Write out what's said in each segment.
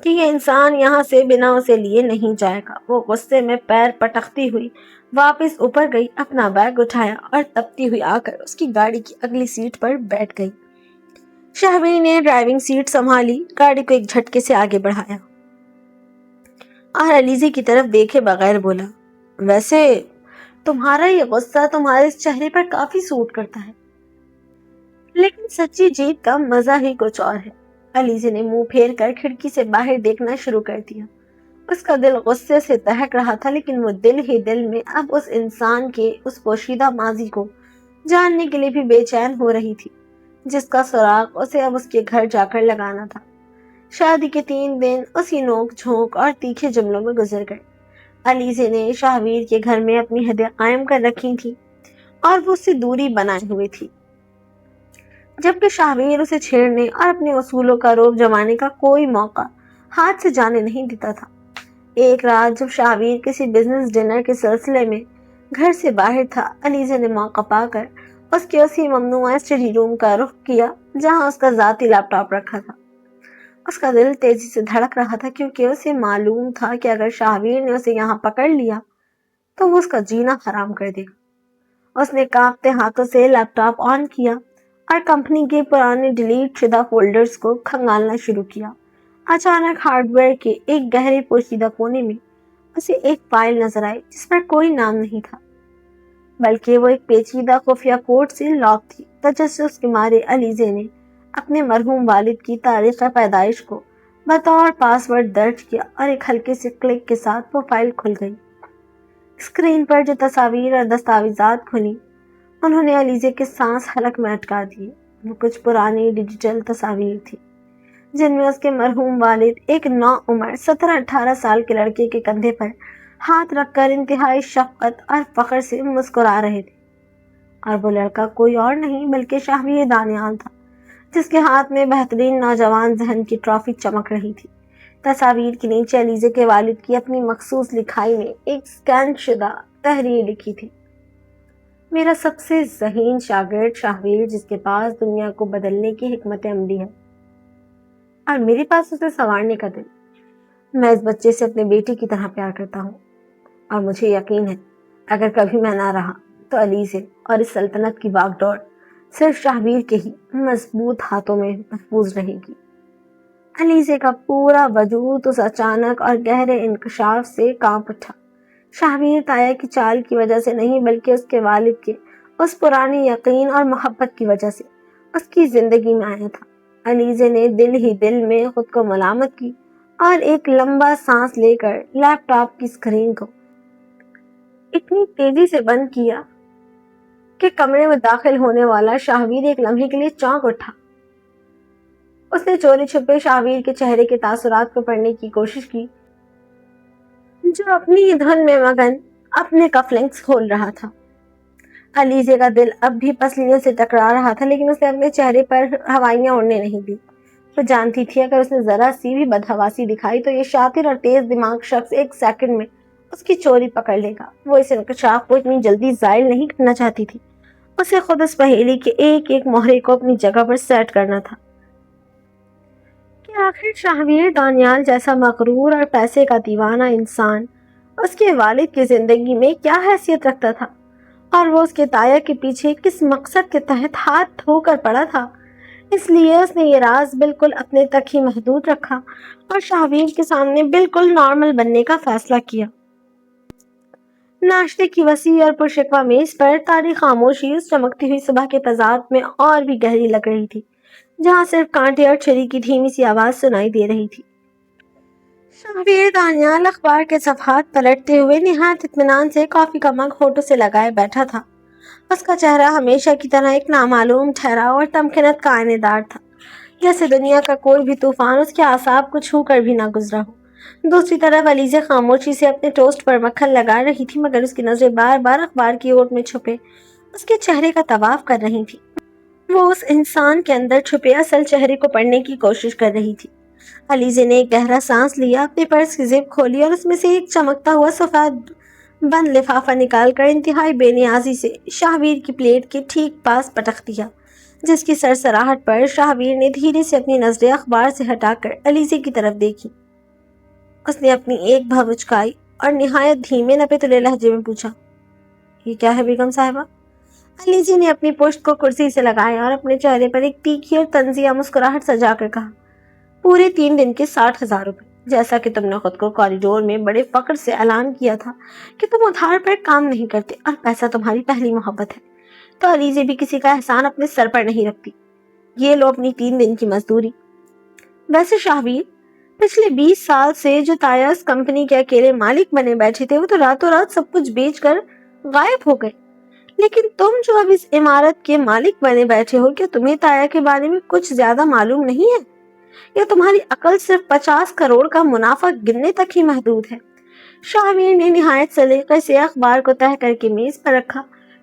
کہ یہ انسان یہاں سے بنا اسے لیے نہیں جائے گا۔ وہ غصے میں پیر پٹکتی ہوئی واپس اوپر گئی، اپنا بیگ اٹھایا اور تپتی ہوئی آ کر اس کی گاڑی کی اگلی سیٹ پر بیٹھ گئی۔ شہبیر نے ڈرائیونگ سیٹ سنبھالی، گاڑی کو ایک جھٹکے سے آگے بڑھایا اور علیزے کی طرف دیکھے بغیر بولا، ویسے تمہارا یہ غصہ تمہارے اس چہرے پر کافی سوٹ کرتا ہے، لیکن سچی جیت کا مزہ ہی کچھ اور ہے۔ علیزے نے منہ پھیر کر کھڑکی سے باہر دیکھنا شروع کر دیا۔ اس کا دل غصے سے دہک رہا تھا، لیکن وہ دل ہی دل میں اب اس انسان کے اس پوشیدہ ماضی کو جاننے کے لیے بھی بے چین ہو رہی تھی، جس کا سراغ اسے اب اس کے گھر جا کر لگانا تھا۔ شادی کے 3 دن اسی نوک جھونک اور تیکھے جملوں میں گزر گئے۔ علیزے نے شہبیر کے گھر میں اپنی حدیں قائم کر رکھی تھی اور وہ اس سے دوری بنائے ہوئے تھی، جبکہ شہبیر اسے چھیڑنے اور اپنے اصولوں کا رعب جمانے کا کوئی موقع ہاتھ سے جانے نہیں دیتا تھا۔ ایک رات جب شہبیر کسی بزنس ڈنر کے سلسلے میں گھر سے باہر تھا، علیزے نے موقع پا کر اس کے اسی ممنوعہ اسٹڈی روم کا رخ کیا جہاں اس کا ذاتی لیپ ٹاپ رکھا تھا۔ اس کا دل تیزی سے دھڑک رہا تھا، کیونکہ اسے معلوم تھا کہ اگر شہبیر نے اسے یہاں پکڑ لیا تو وہ اس کا جینا حرام کر دے گا۔ اس نے کانپتے ہاتھوں سے لیپ ٹاپ آن کیا اور کمپنی کے پرانے ڈیلیٹ شدہ فولڈرز کو کھنگالنا شروع کیا۔ اچانک ہارڈ ویئر کے ایک گہرے پوشیدہ کونے میں اسے ایک فائل نظر آئی جس پر کوئی نام نہیں تھا، بلکہ وہ ایک پیچیدہ خفیہ کوڈ سے لاک تھی۔ تجسس کے مارے علیزے نے اپنے مرحوم والد کی تاریخ پیدائش کو بطور پاس ورڈ درج کیا اور ایک ہلکے سے کلک کے ساتھ وہ فائل کھل گئی۔ اسکرین پر جو تصاویر اور دستاویزات کھلی انہوں نے علیزے کے سانس حلق میں اٹکا دیے۔ وہ کچھ پرانی ڈیجیٹل تصاویر تھی جن میں اس کے مرحوم والد ایک نوعمر 17-18 سال کے لڑکے کے کندھے پر ہاتھ رکھ کر انتہائی شفقت اور فخر سے مسکرا رہے تھے، اور وہ لڑکا کوئی اور نہیں بلکہ شہبیر دانیال تھا، جس کے ہاتھ میں بہترین نوجوان ذہن کی ٹرافی چمک رہی تھی۔ تصاویر کے نیچے علیزے کے والد کی اپنی مخصوص لکھائی میں ایک سکین شدہ تحریر لکھی تھی، میرا سب سے ذہین شاگرد شہبیر، جس کے پاس دنیا کو بدلنے کی حکمت عملی ہے اور میرے پاس اسے سنوارنے کا دل۔ میں اس بچے سے اپنے بیٹے کی طرح پیار کرتا ہوں، اور مجھے یقین ہے اگر کبھی میں نہ رہا تو علیزے اور اس سلطنت کی باغ ڈور صرف شہبیر کے ہی مضبوط ہاتھوں میں محفوظ رہے گی۔ علیزے کا پورا وجود اس اچانک اور گہرے انکشاف سے کانپ اٹھا۔ شہبیر تایا کی چال کی وجہ سے نہیں بلکہ اس کے والد کے اس پرانے یقین اور محبت کی وجہ سے اس کی زندگی میں آیا تھا۔ علیزے نے دل ہی دل میں خود کو ملامت کی اور ایک لمبا سانس لے کر لیپ ٹاپ کی اسکرین کو اتنی تیزی سے بند کیا کہ کمرے میں داخل ہونے والا شہبیر ایک لمحے کے لیے چونک اٹھا۔ اس نے چوری چھپے شہبیر کے چہرے کے تاثرات کو پڑھنے کی کوشش کی، جو اپنی دھن میں مگن اپنے کف لنکس کھول رہا تھا۔ علیزے کا دل اب بھی پسلیوں سے ٹکرا رہا تھا، لیکن اس نے اپنے چہرے پر ہوائیاں اڑنے نہیں دی۔ وہ جانتی تھی اگر اس نے ذرا سی بھی بدحواسی دکھائی تو یہ شاطر اور تیز دماغ شخص ایک سیکنڈ میں اس کی چوری پکڑ لے گا۔ وہ اس انکشاف کو اتنی جلدی زائل نہیں کرنا چاہتی تھی، اسے خود اس پہیلی کے ایک ایک مہرے کو اپنی جگہ پر سیٹ کرنا تھا کہ آخر شہبیر دانیال جیسا مغرور اور پیسے کا دیوانہ انسان اس کے والد کی زندگی میں کیا حیثیت رکھتا تھا، اور وہ اس کے تایا کے پیچھے کس مقصد کے تحت ہاتھ دھو کر پڑا تھا۔ اس لیے اس نے یہ راز بالکل اپنے تک ہی محدود رکھا اور شہبیر کے سامنے بالکل نارمل بننے کا فیصلہ کیا۔ ناشتے کی وسیع اور پرشکوہ میز پر تاریخ خاموشی اس چمکتی ہوئی صبح کے تضاد میں اور بھی گہری لگ رہی تھی، جہاں صرف کانٹے اور چھری کی دھیمی سی آواز سنائی دے رہی تھی۔ شہبیر دانیال اخبار کے صفحات پلٹتے ہوئے نہایت اطمینان سے کافی کا مگ ہونٹوں سے لگائے بیٹھا تھا۔ اس کا چہرہ ہمیشہ کی طرح ایک نامعلوم ٹھہراؤ اور تمکنت کا آئینے دار تھا، جیسے دنیا کا کوئی بھی طوفان اس کے اعصاب کو چھو کر بھی نہ گزرا ہو۔ دوسری طرف علیزے خاموشی سے اپنے ٹوسٹ پر مکھن لگا رہی تھی، مگر اس کی نظریں بار بار اخبار کی اوٹ میں چھپے اس کے چہرے کا طواف کر رہی تھی۔ وہ اس انسان کے اندر چھپے اصل چہرے کو پڑھنے کی کوشش کر رہی تھی۔ علیزے نے ایک گہرا سانس لیا، اپنے پرس کی زپ کھولی اور اس میں سے ایک چمکتا ہوا سفید بند لفافہ نکال کر انتہائی بے نیازی سے شہبیر کی پلیٹ کے ٹھیک پاس پٹک دیا، جس کی سرسراہٹ پر شہبیر نے دھیرے سے اپنی نظریں اخبار سے ہٹا کر علیزے کی طرف دیکھی۔ اس نے اپنی ایک بھو اچکائی اور نہایت دھیمے نپے لہجے میں پوچھا، یہ کیا ہے بیگم صاحبہ؟ علیزی نے اپنی پشت کو کرسی سے لگایا اور اپنے چہرے پر ایک تیکھی اور طنزیہ مسکراہٹ سجا کر کہا، پورے 3 دن کے 60,000 روپے، جیسا کہ تم نے خود کو کوریڈور میں بڑے فخر سے اعلان کیا تھا کہ تم ادھار پر کام نہیں کرتے اور پیسہ تمہاری پہلی محبت ہے، تو علیزی بھی کسی کا احسان اپنے سر پر نہیں رکھتی۔ یہ لو اپنی 3 دن کی مزدوری۔ ویسے شاہویر، پچھلے 20 سال سے جو تایا اس کمپنی کے اکیلے مالک بنے بیٹھے تھے وہ تو راتوں رات سب کچھ بیچ کر غائب ہو گئے، لیکن تم جو اب اس عمارت کے مالک بنے بیٹھے ہو، کیا تمہیں تایا کے بارے میں کچھ زیادہ معلوم نہیں ہے؟ یا تمہاری عقل صرف 50 کروڑ کا منافع گننے تک ہی محدود ہے؟ شاہویر نے نہایت سلیقے سے اخبار کو تہہ کر کے میز پر رکھا،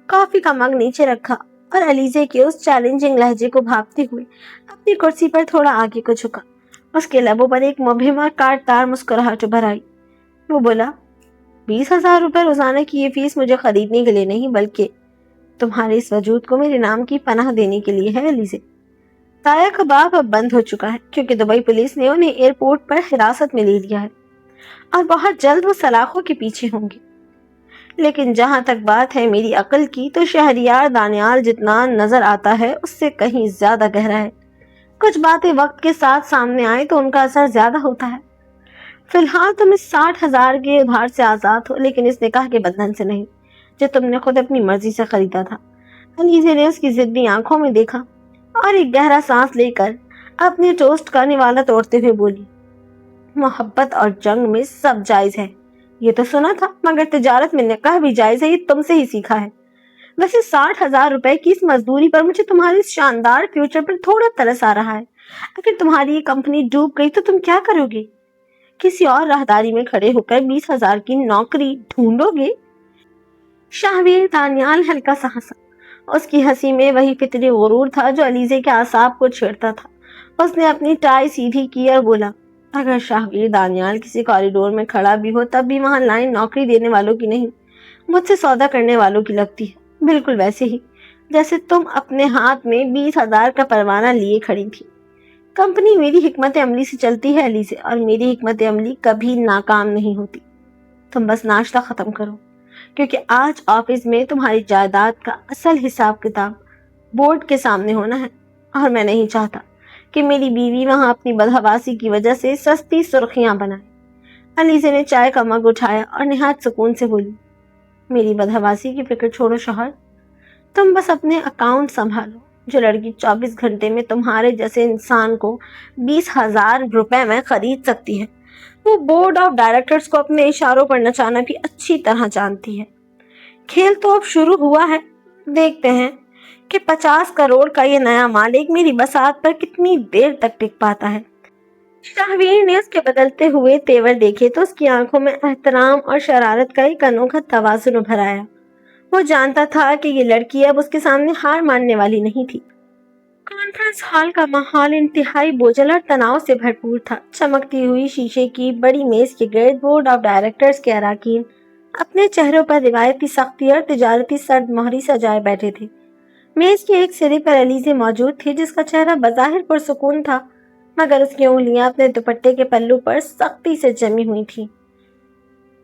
کافی کا مگ نیچے رکھا اور علیزے کے اس چیلنجنگ لہجے کو بھاپتے ہوئے اپنی کرسی پر تھوڑا آگے کو جھکا۔ اس کے لبوں پر ایک مبہم اور کاٹدار مسکراہٹ ابھر آئی۔ وہ بولا، 20,000 روپے روزانہ کی یہ فیس مجھے خریدنے کے لیے نہیں بلکہ تمہارے اس وجود کو میرے نام کی پناہ دینے کے لیے ہے علیزے۔ تایا کا باپ اب بند ہو چکا ہے کیونکہ دبئی پولیس نے انہیں ایئرپورٹ پر حراست میں لے لیا ہے اور بہت جلد وہ سلاخوں کے پیچھے ہوں گے، لیکن جہاں تک بات ہے میری عقل کی تو شہریار دانیال جتنا نظر آتا ہے اس سے کہیں زیادہ گہرا ہے۔ کچھ باتیں وقت کے ساتھ سامنے آئے تو ان کا اثر زیادہ ہوتا ہے۔ فی الحال تم اس 60,000 کے ادھار سے آزاد ہو، لیکن اس نکاح کے بندھن سے نہیں جو تم نے خود اپنی مرضی سے خریدا تھا۔ علیزے نے اس کی ضدی آنکھوں میں دیکھا اور ایک گہرا سانس لے کر اپنے ٹوسٹ کا نوالا توڑتے ہوئے بولی، محبت اور جنگ میں سب جائز ہے، یہ تو سنا تھا، مگر تجارت میں نکاح بھی جائز ہے، یہ تم سے ہی سیکھا ہے۔ ویسے 60,000 روپے کی اس مزدوری پر مجھے تمہارے اس شاندار فیوچر پر تھوڑا ترس آ رہا ہے۔ اگر تمہاری یہ کمپنی ڈوب گئی تو تم کیا کرو گے؟ کسی اور راہداری میں کھڑے ہو کر 20,000 کی نوکری ڈھونڈو گے؟ شاہویر دانیال ہلکا سا ہنسا۔ اس کی ہنسی میں وہی فطری غرور تھا جو علیزے کے اعصاب کو چھیڑتا تھا۔ اس نے اپنی ٹائی سیدھی کی اور بولا، اگر شاہویر دانیال کسی کوریڈور میں کھڑا بھی ہو تب بھی وہاں لائن نوکری دینے والوں کی نہیں، مجھ سے سودا کرنے والوں کی لگتی ہے، بالکل ویسے ہی جیسے تم اپنے ہاتھ میں 20,000 کا پروانہ لیے کھڑی تھی۔ کمپنی میری حکمت عملی سے چلتی ہے علیزے، اور میری حکمت عملی کبھی ناکام نہیں ہوتی۔ تم بس ناشتہ ختم کرو، کیونکہ آج آفس میں تمہاری جائیداد کا اصل حساب کتاب بورڈ کے سامنے ہونا ہے، اور میں نہیں چاہتا کہ میری بیوی وہاں اپنی بدحواسی کی وجہ سے سستی سرخیاں بنائے۔ علیزے نے چائے کا مگ اٹھایا اور نہایت سکون سے بولی، میری بدحواسی کی فکر چھوڑو شوہر، تم بس اپنے اکاؤنٹ سنبھالو۔ جو لڑکی 24 گھنٹے میں تمہارے جیسے انسان کو 20,000 روپے میں خرید سکتی ہے، وہ بورڈ آف ڈائریکٹرز کو اپنے اشاروں پر نچانا بھی اچھی طرح جانتی ہے۔ کھیل تو اب شروع ہوا ہے، دیکھتے ہیں کہ 50 کروڑ کا یہ نیا مالک میری بساط پر کتنی دیر تک ٹک پاتا ہے۔ شاہویر نے اس کے بدلتے ہوئے تیور دیکھے تو اس کی آنکھوں میں احترام اور شرارت کا ایک انوکھا توازن ابھر آیا۔ وہ جانتا تھا کہ یہ لڑکی اب اس کے سامنے ہار ماننے والی نہیں تھی۔ کانفرنس ہال کا ماحول انتہائی بوجھل اور تناؤ سے بھرپور تھا۔ چمکتی ہوئی شیشے کی بڑی میز کے گرد بورڈ آف ڈائریکٹرز کے اراکین اپنے چہروں پر روایتی سختی اور تجارتی سرد مہری سجائے بیٹھے تھے۔ میز کے ایک سرے پر علیزے موجود تھی جس کا چہرہ بظاہر پرسکون تھا، مگر اس کی انگلیاں اپنے دوپٹے کے پلو پر سختی سے جمی ہوئی تھیں۔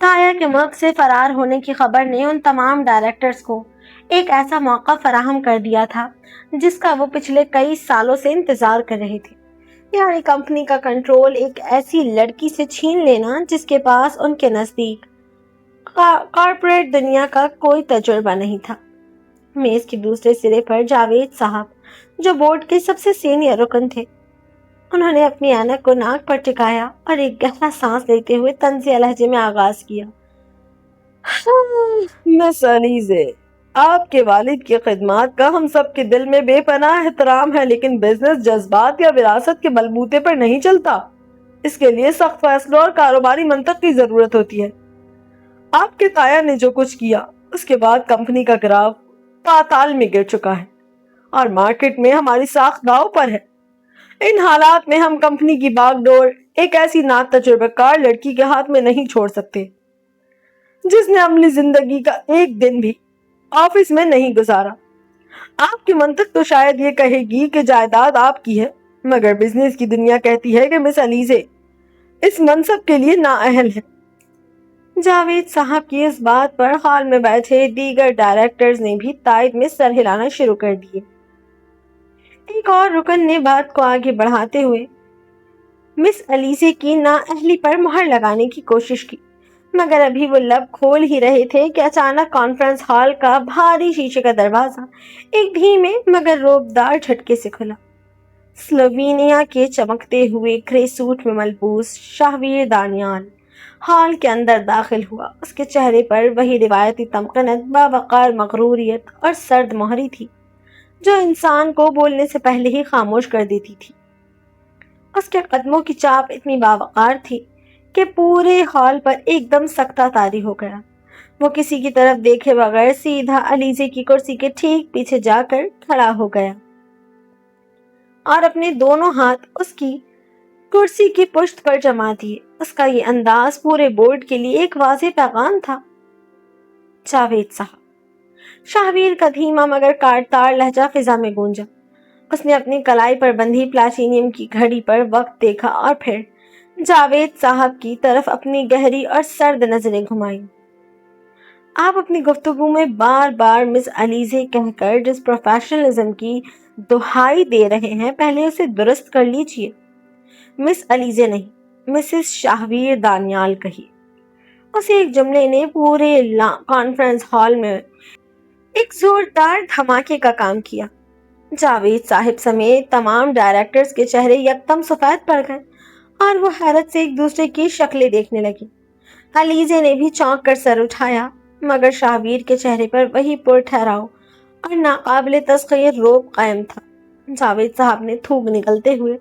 تایا کے ملک سے فرار ہونے کی خبر نے ان تمام ڈائریکٹرز کو ایک ایسا موقع فراہم کر دیا تھا جس کا وہ پچھلے کئی سالوں سے انتظار کر رہے تھے، یعنی کمپنی کا کنٹرول ایک ایسی لڑکی سے چھین لینا جس کے پاس ان کے نزدیک کارپوریٹ دنیا کا کوئی تجربہ نہیں تھا۔ میز کے دوسرے سرے پر جاوید صاحب جو بورڈ کے سب سے سینئر رکن تھے، انہوں نے اپنی اینک کو ناک پر ٹکایا اور ایک گہرا سانس لیتے ہوئے طنزیہ لہجے میں آغاز کیا، مس علیزے، آپ کے والد کی خدمات کا ہم سب کے دل میں بے پناہ احترام ہے، لیکن بزنس جذبات یا وراثت کے بلبوتے پر نہیں چلتا۔ اس کے لیے سخت فیصلوں اور کاروباری منطق کی ضرورت ہوتی ہے۔ آپ کے تایا نے جو کچھ کیا اس کے بعد کمپنی کا گراف پاتال میں گر چکا ہے اور مارکیٹ میں ہماری ساکھ داؤ پر ہے۔ ان حالات میں ہم کمپنی کی باغ ڈور ایک ایسی نا تجربہ کار لڑکی کے ہاتھ میں نہیں چھوڑ سکتے جس نے اپنی زندگی کا ایک دن بھی آفس میں نہیں گزارا۔ آپ کی منطق تو شاید یہ کہے گی کہ جائیداد آپ کی ہے، مگر بزنس کی دنیا کہتی ہے کہ مس علیزے، اس منصب کے لیے نااہل ہے۔ جاوید صاحب کی اس بات پر ہال میں بیٹھے دیگر ڈائریکٹرز نے بھی تائید میں سر ہلانا شروع کر دیے۔ ایک اور رکن نے بات کو آگے بڑھاتے ہوئے مس علیزے کی نااہلی پر مہر لگانے کی کوشش کی، مگر ابھی وہ لب کھول ہی رہے تھے کہ اچانک کانفرنس ہال کا بھاری شیشے کا دروازہ ایک دھیمے مگر روبدار جھٹکے سے کھلا۔ سلووینیا کے چمکتے ہوئے گرے سوٹ میں ملبوس شاہویر دانیال ہال کے اندر داخل ہوا۔ اس کے چہرے پر وہی روایتی تمکنت، باوقار مغروریت اور سرد مہری تھی جو انسان کو بولنے سے پہلے ہی خاموش کر دیتی تھی۔ اس کے قدموں کی چاپ اتنی باوقار تھی کہ پورے ہال پر ایک دم سکتہ طاری ہو گیا۔ وہ کسی کی طرف دیکھے بغیر سیدھا علیزے کی کرسی کے ٹھیک پیچھے جا کر کھڑا ہو گیا اور اپنے دونوں ہاتھ اس کی کرسی کی پشت پر جما دیے۔ اس کا یہ انداز پورے بورڈ کے لیے ایک واضح پیغام تھا۔ جاوید صاحب، شاہویر کا دھیما مگر کاٹدار لہجہ فضا میں گونجا۔ اس نے اپنی کلائی پر بندھی پلاٹینیم کی گھڑی پر وقت دیکھا اور پھر جاوید صاحب کی طرف اپنی گہری اور سرد نظریں گھمائیں۔ آپ اپنی گفتگو میں بار بار مس علیزے کہہ کر جس پروفیشنلزم کی دہائی دے رہے ہیں، پہلے اسے درست کر لیجئے۔ مس علیزے نہیں، مسز شاہویر دانیال کہیے۔ اس ایک جملے نے پورے کانفرنس ہال میں ایک زوردار دھماکے کا کام کیا۔ جاوید صاحب سمیت تمام ڈائریکٹرز کے چہرے یکدم سفید پڑ گئے اور وہ حیرت سے ایک دوسرے کی شکلیں دیکھنے لگے۔ علیزے نے بھی چونک کر سر اٹھایا، مگر شاہویر کے چہرے پر وہی پر ٹھہراؤ اور ناقابل تسخیر روب قائم تھا۔ جاوید صاحب نے تھوک نکلتے ہوئے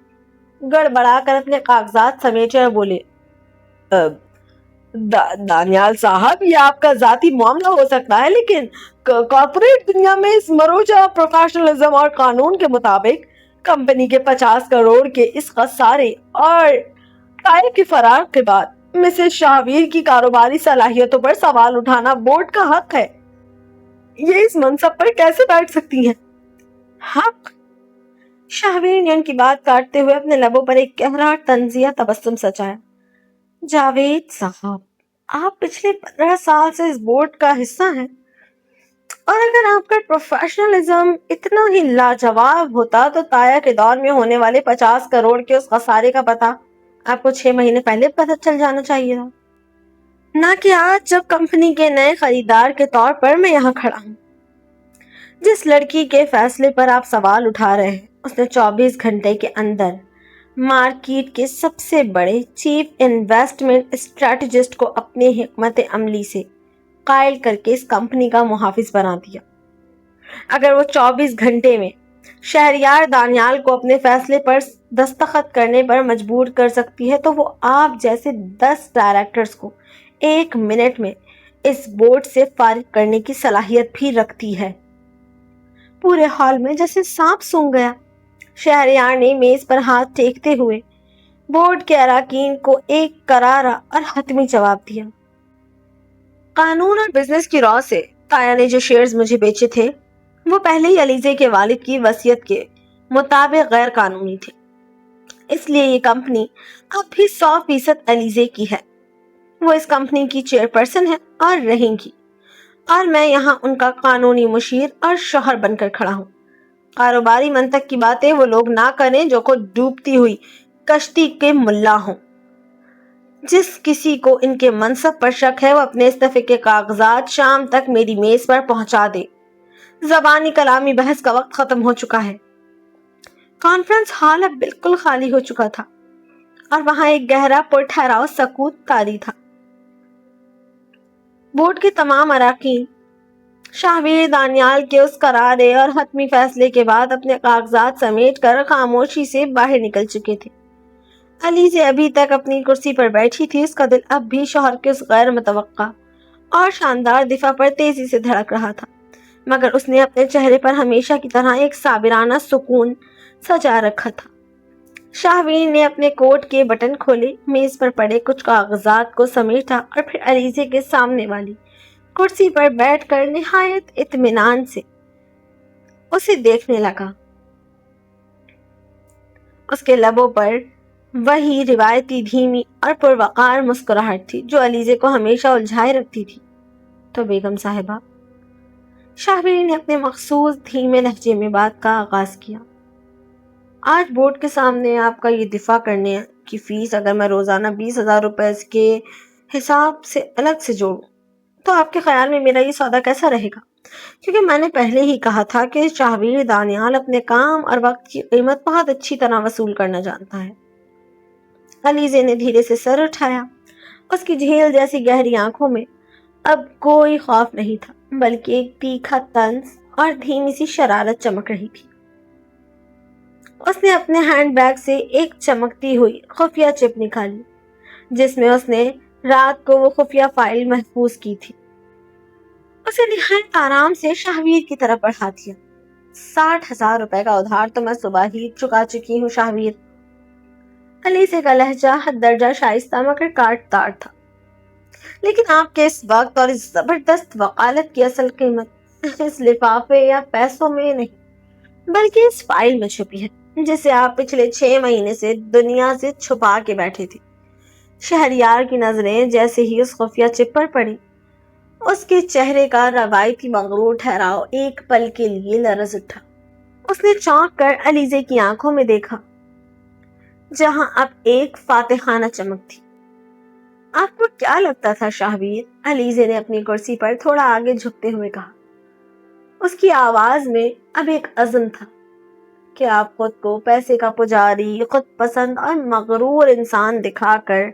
گڑبڑا کر اپنے کاغذات سمیٹے اور بولے، دانیال صاحب، یہ آپ کا ذاتی معاملہ ہو سکتا ہے، لیکن کارپوریٹ دنیا میں اس مروجہ پروفیشنلزم اور قانون کے مطابق کمپنی کے 50 کروڑ کے اس خسارے اور ٹائر کے فرار کے بعد مسز شاہویر کی کاروباری صلاحیتوں پر سوال اٹھانا بورڈ کا حق ہے۔ یہ اس منصب پر کیسے بیٹھ سکتی ہیں؟ حق؟ شاہویر نے ان کی بات کاٹتے ہوئے اپنے لبوں پر ایک گہرا طنزیہ تبسم سجایا۔ جاوید صاحب، آپ پچھلے 15 سال سے اس بورڈ کا حصہ ہیں، اور اگر آپ کا پروفیشنلزم اتنا ہی لاجواب ہوتا تو تایا کے دور میں ہونے والے 50 کروڑ کے اس خسارے کا پتہ آپ کو 6 مہینے پہلے پتہ چل جانا چاہیے تھا، نہ کہ آج جب کمپنی کے نئے خریدار کے طور پر میں یہاں کھڑا ہوں۔ جس لڑکی کے فیصلے پر آپ سوال اٹھا رہے ہیں، اس نے 24 گھنٹے کے اندر مارکیٹ کے سب سے بڑے چیف انویسٹمنٹ اسٹریٹجسٹ کو اپنے حکمت عملی سے قائل کر کے اس کمپنی کا محافظ بنا دیا۔ اگر وہ 24 گھنٹے میں شہریار دانیال کو اپنے فیصلے پر دستخط کرنے پر مجبور کر سکتی ہے، تو وہ آپ جیسے 10 ڈائریکٹرز کو 1 منٹ میں اس بورڈ سے فارغ کرنے کی صلاحیت بھی رکھتی ہے۔ پورے ہال میں جیسے سانپ سونگھ گیا۔ شہریار نے میز پر ہاتھ ٹیکتے ہوئے بورڈ کے اراکین کو ایک کرارا اور حتمی جواب دیا۔ قانون اور بزنس کی راہ سے تایا نے جو شیئرز مجھے بیچے تھے، وہ پہلے ہی علیزے کے والد کی وصیت کے مطابق غیر قانونی تھے۔ اس لیے یہ کمپنی اب بھی 100% علیزے کی ہے۔ وہ اس کمپنی کی چیئرپرسن ہے اور رہیں گی، اور میں یہاں ان کا قانونی مشیر اور شوہر بن کر کھڑا ہوں۔ کاروباری منطق کی باتیں وہ لوگ نہ کریں جو خود ڈوبتی ہوئی کشتی کے ملا ہوں۔ جس کسی کو ان کے منصب پر شک ہے، وہ اپنے استعفے کے کاغذات شام تک میری میز پر پہنچا دے۔ زبانی کلامی بحث کا وقت ختم ہو چکا ہے۔ کانفرنس ہال اب بالکل خالی ہو چکا تھا اور وہاں ایک گہرا پر ٹھہراؤ سکوت طاری تھا۔ بورڈ کے تمام اراکین شاہویر دانیال کے اس کرارے اور حتمی فیصلے کے بعد اپنے کاغذات سمیٹ کر خاموشی سے باہر نکل چکے تھے۔ علیزے ابھی تک اپنی کرسی پر بیٹھی تھی۔ اس کا دل اب بھی شوہر کے اس غیر متوقع اور شاندار دفاع پر تیزی سے دھڑک رہا تھا، مگر اس نے اپنے چہرے پر ہمیشہ کی طرح ایک صابرانہ سکون سجا رکھا تھا۔ شاہویر نے اپنے کوٹ کے بٹن کھولے، میز پر پڑے کچھ کاغذات کو سمیٹا اور پھر علیزے کے سامنے والی کرسی پر بیٹھ کر نہایت اطمینان سے اسے دیکھنے لگا۔ اس کے لبوں پر وہی روایتی دھیمی اور پروقار مسکراہٹ تھی جو علیزے کو ہمیشہ الجھائے رکھتی تھی۔ تو بیگم صاحبہ، شاہبیر نے اپنے مخصوص دھیمے لہجے میں بات کا آغاز کیا، آج بورڈ کے سامنے آپ کا یہ دفاع کرنے کی فیس اگر میں روزانہ 20,000 روپے کے حساب سے الگ سے جوڑوں تو آپ کے خیال میں میرا یہ سودا کیسا رہے گا؟ کیونکہ میں نے پہلے ہی کہا تھا کہ شاہبیر دانیال اپنے کام اور وقت کی قیمت بہت اچھی طرح وصول کرنا جانتا ہے۔ علیزے نے دھیرے سے سر اٹھایا، اس کی جھیل جیسی گہری آنکھوں میں اب کوئی خوف نہیں تھا بلکہ ایک تیکھا طنز اور دھیمی سی شرارت چمک رہی تھی۔ اس نے اپنے ہینڈ بیگ سے ایک چمکتی ہوئی خفیہ چپ نکالی جس میں اس نے رات کو وہ خفیہ فائل محفوظ کی تھی۔ اسے نہایت آرام سے شاہویر کی طرف بڑھا دیا۔ 60,000 روپے کا ادھار تو میں صبح ہی چکا چکی ہوں شاہویر۔ علیزے کا لہجہ حد درجہ شائستہ مگر کاٹ تار تھا۔ لیکن آپ کے اس وقت اور اس زبردست وکالت کی اصل قیمت اس لفافے یا پیسوں میں نہیں بلکہ اس فائل میں چھپی ہے جسے آپ پچھلے 6 مہینے سے دنیا سے چھپا کے بیٹھے تھے۔ شہریار کی نظریں جیسے ہی اس خفیہ چپ پر پڑی، اس کے چہرے کا روایتی مغرور ٹھہراؤ ایک پل کے لیے لرز اٹھا۔ اس نے چونک کر علیزے کی آنکھوں میں دیکھا جہاں اب ایک فاتحانہ چمک تھی۔ آپ کو کیا لگتا تھا شاہویر؟ علیزے نے اپنی کرسی پر تھوڑا آگے جھکتے ہوئے کہا۔ اس کی آواز میں اب ایک عزم تھا کہ آپ خود کو پیسے کا پجاری، خود پسند اور مغرور انسان دکھا کر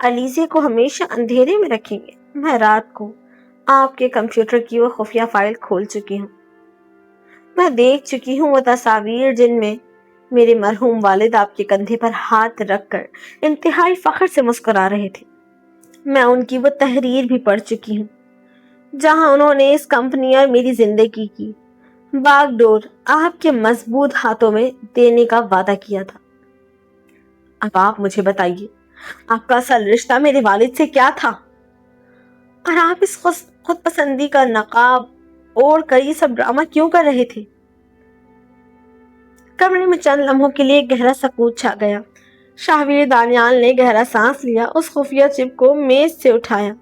علیزے کو ہمیشہ اندھیرے میں رکھیں گے۔ میں رات کو آپ کے کمپیوٹر کی وہ خفیہ فائل کھول چکی ہوں۔ میں دیکھ چکی ہوں وہ تصاویر جن میں میرے مرحوم والد آپ کے کندھے پر ہاتھ رکھ کر انتہائی فخر سے مسکرا رہے تھے۔ میں ان کی وہ تحریر بھی پڑھ چکی ہوں جہاں انہوں نے اس کمپنی اور میری زندگی کی باغ ڈور آپ کے مضبوط ہاتھوں میں دینے کا وعدہ کیا تھا۔ اب آپ مجھے بتائیے، آپ کا اصل رشتہ میرے والد سے کیا تھا؟ اور آپ اس خود پسندی کا نقاب اوڑھ کر یہ سب ڈرامہ کیوں کر رہے تھے؟ کمرے میں چند لمحوں کے لیے گہرا سکوت چھا گیا۔ شاہویر دانیال نے گہرا سانس لیا، اس خفیہ چپ کو میز سے اٹھایا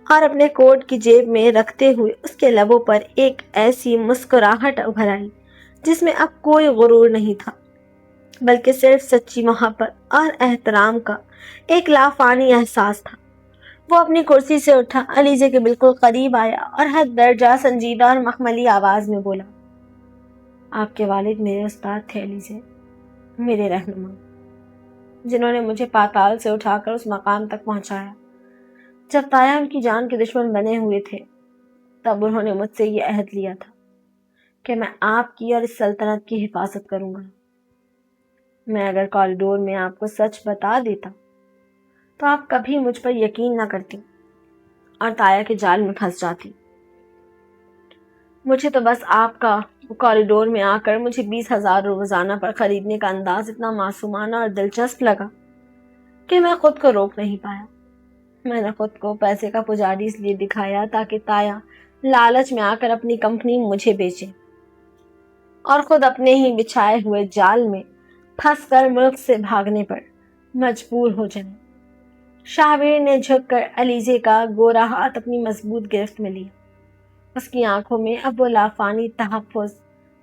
اور اپنے کوٹ کی جیب میں رکھتے ہوئے اس کے لبوں پر ایک ایسی مسکراہٹ ابھر آئی جس میں اب کوئی غرور نہیں تھا بلکہ صرف سچی محبت اور احترام کا ایک لافانی احساس تھا۔ وہ اپنی کرسی سے اٹھا، علیزے کے بالکل قریب آیا اور حد درجہ سنجیدہ اور مخملی آواز میں بولا، آپ کے والد میرے استاد تھے علیزے، میرے رہنما، جنہوں نے مجھے پاتال سے اٹھا کر اس مقام تک پہنچایا۔ جب تایا ان کی جان کے دشمن بنے ہوئے تھے تب انہوں نے مجھ سے یہ عہد لیا تھا کہ میں آپ کی اور اس سلطنت کی حفاظت کروں گا۔ میں اگر کوریڈور میں آپ کو سچ بتا دیتا تو آپ کبھی مجھ پر یقین نہ کرتی اور تایا کے جال میں پھنس جاتی۔ مجھے تو بس آپ کا کوریڈور میں آ کر مجھے 20,000 روزانہ پر خریدنے کا انداز اتنا معصومانہ اور دلچسپ لگا کہ میں خود کو روک نہیں پایا۔ میں نے خود کو پیسے کا پجاری اس لیے دکھایا تاکہ تایا لالچ میں آ کر اپنی کمپنی مجھے بیچے اور خود اپنے ہی بچھائے ہوئے جال میں پھنس کر ملک سے بھاگنے پر مجبور ہو جائے۔ شاہویر نے جھک کر علیزے کا گورا ہاتھ اپنی مضبوط گرفت میں لیا۔ اس کی آنکھوں میں اب وہ لافانی تحفظ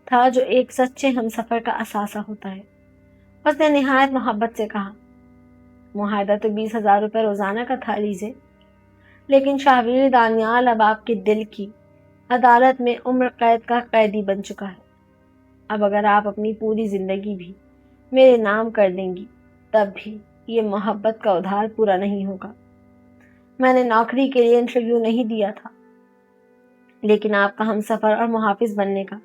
تھا جو ایک سچے ہمسفر کا اثاثہ ہوتا ہے۔ اس نے نہایت محبت سے کہا، معاہدہ تو 20,000 روپے روزانہ کا تھا علیزے، لیکن شاہویر دانیال اب آپ کے دل کی عدالت میں عمر قید کا قیدی بن چکا ہے۔ اب اگر آپ اپنی پوری زندگی بھی میرے نام کر دیں گی تب بھی یہ محبت کا ادھار پورا نہیں ہوگا۔ میں نے نوکری کے لیے انٹرویو نہیں دیا تھا لیکن آپ کا ہمسفر اور محافظ بننے کا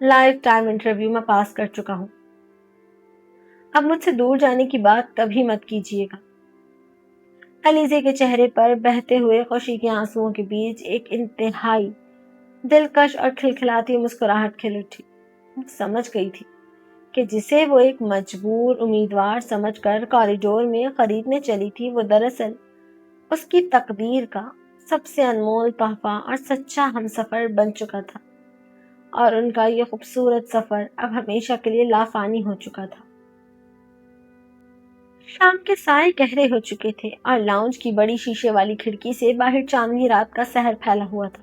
لائف ٹائم انٹرویو میں پاس کر چکا ہوں۔ اب مجھ سے دور جانے کی بات کبھی مت کیجیے گا۔ علیزے کے چہرے پر بہتے ہوئے خوشی کے آنسوؤں کے بیچ ایک انتہائی دلکش اور کھلکھلاتی مسکراہٹ کھل اٹھی۔ سمجھ گئی تھی کہ جسے وہ ایک مجبور امیدوار سمجھ کر کوریڈور میں خریدنے چلی تھی وہ دراصل اس کی تقدیر کا سب سے انمول تحفہ اور سچا ہمسفر بن چکا تھا، اور ان کا یہ خوبصورت سفر اب ہمیشہ کے لیے لافانی ہو چکا تھا۔ شام کے سائے گہرے ہو چکے تھے اور لاؤنج کی بڑی شیشے والی کھڑکی سے باہر چاندنی رات کا سحر پھیلا ہوا تھا۔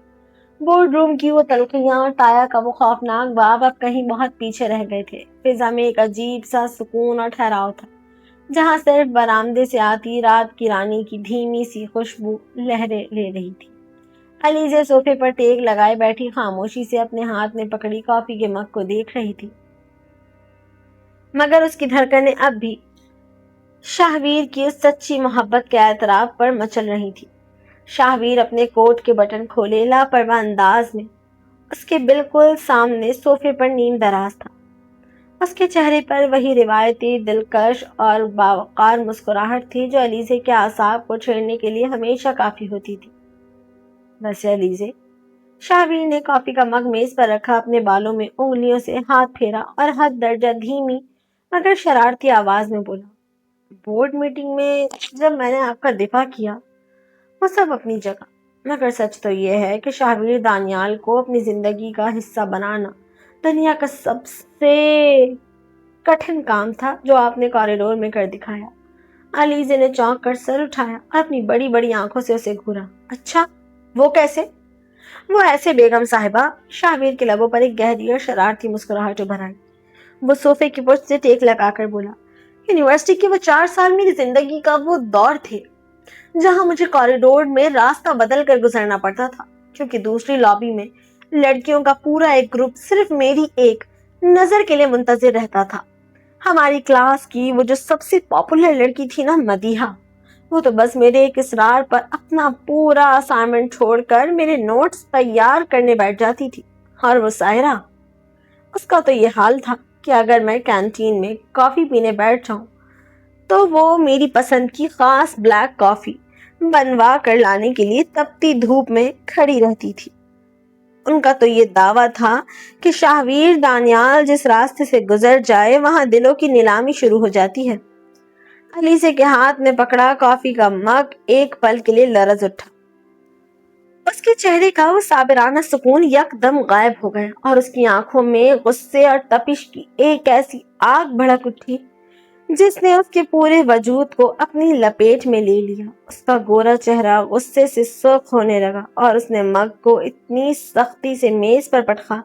بورڈ روم کی وہ تلخیاں اور تایا کا وہ خوفناک باب اب کہیں بہت پیچھے رہ گئے تھے۔ فضا میں ایک عجیب سا سکون اور ٹھہراؤ تھا، جہاں صرف برآمدے سے آتی رات کی رانی کی دھیمی سی خوشبو لہریں لے رہی تھی۔ علیزہ صوفے پر ٹیک لگائے بیٹھی خاموشی سے اپنے ہاتھ میں پکڑی کافی کے مگ کو دیکھ رہی تھی، مگر اس کی دھڑکنیں اب بھی شاہویر کی اس سچی محبت کے اعتراف پر مچل رہی تھی۔ شاہویر اپنے کوٹ کے بٹن کھولے لاپرواہ انداز میں اس کے بالکل سامنے صوفے پر نیم دراز تھا۔ اس کے چہرے پر وہی روایتی دلکش اور باوقار مسکراہٹ تھی جو علیزہ کے اعصاب کو چھیڑنے کے لیے ہمیشہ کافی ہوتی تھی۔ ویسے علیزہ، شاہویر نے کافی کا مگ میز پر رکھا، اپنے بالوں میں انگلیوں سے ہاتھ پھیرا اور حد درجہ دھیمی مگر شرارتی آواز میں بولا، بورڈ میٹنگ میں جب میں نے آپ کا دفاع کیا وہ سب اپنی جگہ، مگر سچ تو یہ ہے کہ شاہویر دانیال کو اپنی زندگی کا حصہ بنانا دنیا کا سب سے کٹھن کام تھا جو آپ نے کوریڈور میں کر دکھایا۔ علیزہ نے چونک کر سر اٹھایا اور اپنی بڑی بڑی آنکھوں سے اسے گھورا۔ اچھا، وہ کیسے؟ وہ ایسے بیگم صاحبہ، شاہویر کے لبوں پر ایک گہری اور شرارتی مسکراہٹ ابھر آئی۔ وہ صوفے کی پشت سے ٹیک لگا کر بولا، یونیورسٹی کے وہ 4 سال میری زندگی کا وہ دور تھے جہاں مجھے کوریڈور میں راستہ بدل کر گزرنا پڑتا تھا، کیونکہ دوسری لابی میں لڑکیوں کا پورا ایک گروپ صرف میری ایک نظر کے لیے منتظر رہتا تھا۔ ہماری کلاس کی وہ جو سب سے پاپولر لڑکی تھی نا، مدیحہ، وہ تو بس میرے ایک اصرار پر اپنا پورا اسائنمنٹ چھوڑ کر میرے نوٹس تیار کرنے بیٹھ جاتی تھی۔ اور وہ سائرہ، اس کا تو یہ حال تھا کہ اگر میں کینٹین میں کافی پینے بیٹھ جاؤں تو وہ میری پسند کی خاص بلیک کافی بنوا کر لانے کے لیے تپتی دھوپ میں کھڑی رہتی تھی۔ ان کا تو یہ دعویٰ تھا کہ شاہویر دانیال جس راستے سے گزر جائے وہاں دلوں کی نیلامی شروع ہو جاتی ہے۔ علیزہ کے ہاتھ میں پکڑا کافی کا مگ ایک پل کے لیے لرز اٹھا۔ اس کے چہرے کا وہ صابرانہ سکون یک دم غائب ہو گیا اور اس کی آنکھوں میں غصے اور تپش کی ایک ایسی آگ بھڑک اٹھی جس نے اس کے پورے وجود کو اپنی لپیٹ میں لے لیا۔ اس کا گورا چہرہ غصے سے سرخ ہونے لگا اور اس نے مگ کو اتنی سختی سے میز پر پٹخا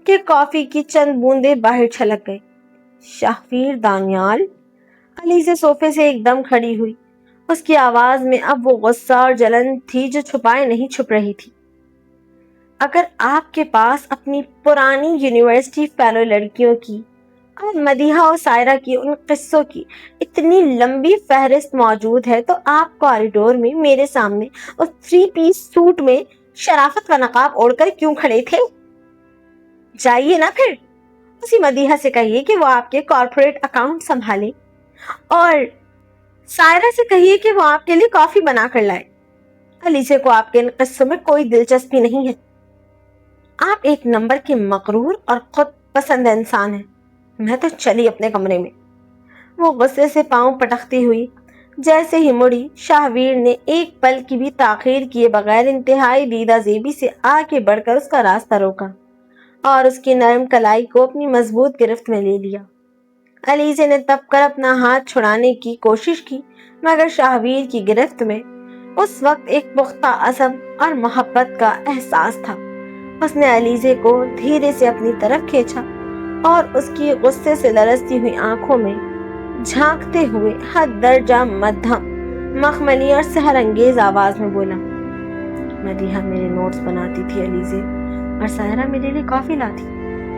کہ کافی کی چند بوندیں باہر چھلک گئی۔ شاہویر دانیال، علیزہ صوفے سے ایک دم کھڑی ہوئی۔ اس کی آواز میں اب وہ غصہ اور جلن تھی جو چھپائے نہیں چھپ رہی تھی۔ اگر آپ کے پاس اپنی پرانی یونیورسٹی فیلو لڑکیوں کی اور مدیحہ اور سائرہ کی ان قصوں کی اتنی لمبی فہرست موجود ہے تو آپ کوریڈور میں میرے سامنے اس 3 پیس سوٹ میں شرافت کا نقاب اوڑھ کر کیوں کھڑے تھے؟ جائیے نا پھر اسی مدیحہ سے کہیے کہ وہ آپ کے کارپوریٹ اکاؤنٹ سنبھالے اور سائرہ سے کہیے کہ وہ آپ کے لیے کافی بنا کر لائے۔ علیزہ کو آپ کے ان قصوں میں کوئی دلچسپی نہیں ہے۔ آپ ایک نمبر کے مغرور اور خود پسند انسان ہیں۔ میں تو چلی اپنے کمرے میں۔ وہ غصے سے پاؤں پٹکتی ہوئی جیسے ہی مڑی، شاہویر نے ایک پل کی بھی تاخیر کیے بغیر انتہائی دیدہ زیبی سے آگے بڑھ کر اس کا راستہ روکا اور اس کی نرم کلائی کو اپنی مضبوط گرفت میں لے لیا۔ علیزہ نے تپ کر اپنا ہاتھ چھڑانے کی کوشش کی، مگر شاہویر کی گرفت میں اس وقت ایک پختہ عزم اور محبت کا احساس تھا۔ اس نے علیزہ کو دھیرے سے اپنی طرف کھینچا اور اس کی غصے سے لرزتی ہوئی آنکھوں میں جھانکتے ہوئے حد درجہ مدھم، مخملی اور سحر انگیز آواز میں بولا، مدیحہ میرے نوٹس بناتی تھی علیزہ، اور سائرہ میرے لیے کافی لاتی،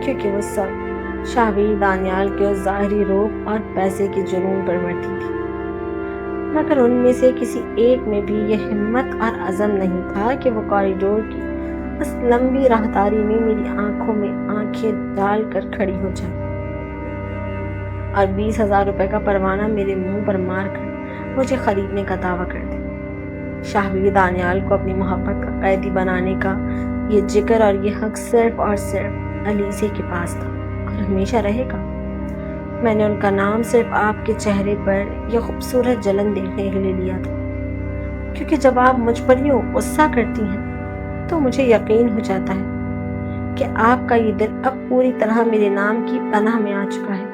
کیونکہ وہ سب شاہویر دانیال کے اس ظاہری روپ اور پیسے کے جنون پر مرتی تھی۔ مگر ان میں سے کسی ایک میں بھی یہ ہمت اور عزم نہیں تھا کہ وہ کوریڈور کی اس لمبی راہداری میں میری آنکھوں میں آنکھیں ڈال کر کھڑی ہو جائے اور 20,000 روپے کا پروانہ میرے منہ پر مار کر مجھے خریدنے کا دعویٰ کر دے۔ شاہویر دانیال کو اپنی محبت کا قیدی بنانے کا یہ جگر اور یہ حق صرف اور صرف علیزہ کے پاس تھا اور ہمیشہ رہے گا۔ میں نے ان کا نام صرف آپ کے چہرے پر یہ خوبصورت جلن دیکھنے کے لیے لیا تھا، کیونکہ جب آپ مجھ پر یوں غصہ کرتی ہیں تو مجھے یقین ہو جاتا ہے کہ آپ کا یہ دل اب پوری طرح میرے نام کی پناہ میں آ چکا ہے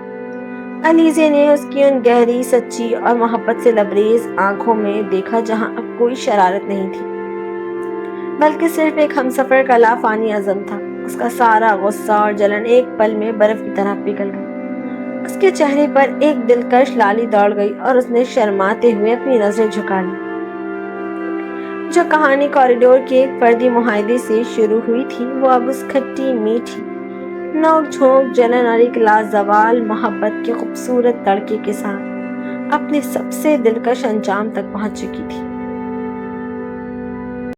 علیزے نے اس کی ان گہری، سچی اور محبت سے لبریز آنکھوں میں دیکھا جہاں اب کوئی شرارت نہیں تھی بلکہ صرف ایک ہمسفر کا لافانی عزم تھا۔ اس کا سارا غصہ اور جلن ایک پل میں برف کی طرح پگھل گئی۔ اس کے چہرے پر ایک دلکش لالی دوڑ گئی اور اس نے شرماتے ہوئے اپنی نظریں جھکا لی۔ جو کہانی کوریڈور کے ایک فردی معاہدے سے شروع ہوئی تھی وہ اب اس کھٹی میٹھی نوک جھونک، جلن اور ایک لازوال محبت کے خوبصورت تڑکے کے ساتھ اپنے سب سے دلکش انجام تک پہنچ چکی تھی۔